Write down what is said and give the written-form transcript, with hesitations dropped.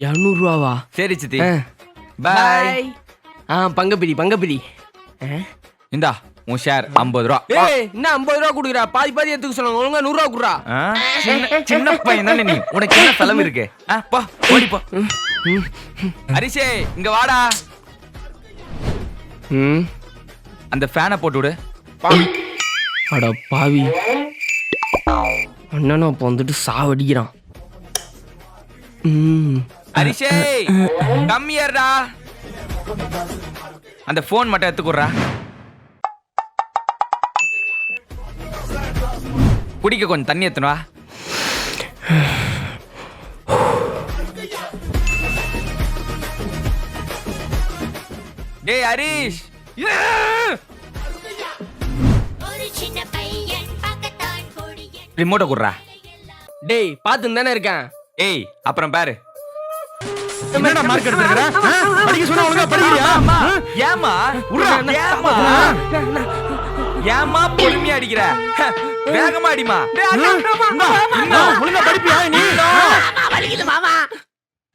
200 சரி சித்தி ஆ. பாய். பங்கப்பிடி இந்தா உன் ஷேர் 50 ரூபா. ஏய் என்ன 50 ரூபா குடுக்குறா? பாதி எடுத்துக்க சொல்லுங்க. ஒழுங்கா 100 ரூபா குடுறா. சின்ன பையன் தானே நீ, உனக்கு என்ன செலவு இருக்கு? போ ஓடி போ. ஹரிஷே இங்க வாடா. அந்த ஃபேனை போட்டு விடு. அட பாவி, அண்ணனும் அப்போ வந்துட்டு சாவடிக்கிறான். ஹரிஷே கம்மியர்டா. அந்த போன் மட்டும் எடுத்துக்குறா. குடிக்க கொஞ்சம் தண்ணி எடுத்துனு வா. டேய் ஹரிஷ், ரிமோட்டை குடுறா. டேய் பாத்துன்னு தானே இருக்கேன். ஏய் அப்புறம் பாரு. என்னடா மார்க் எடுத்துக்கற? படிக்க சொன்னா ஒழுங்கா படிக்கறியா? ஏமா ஏமா ஏமா பொறுமையா அடிக்கிற? வேகமா அடிமா.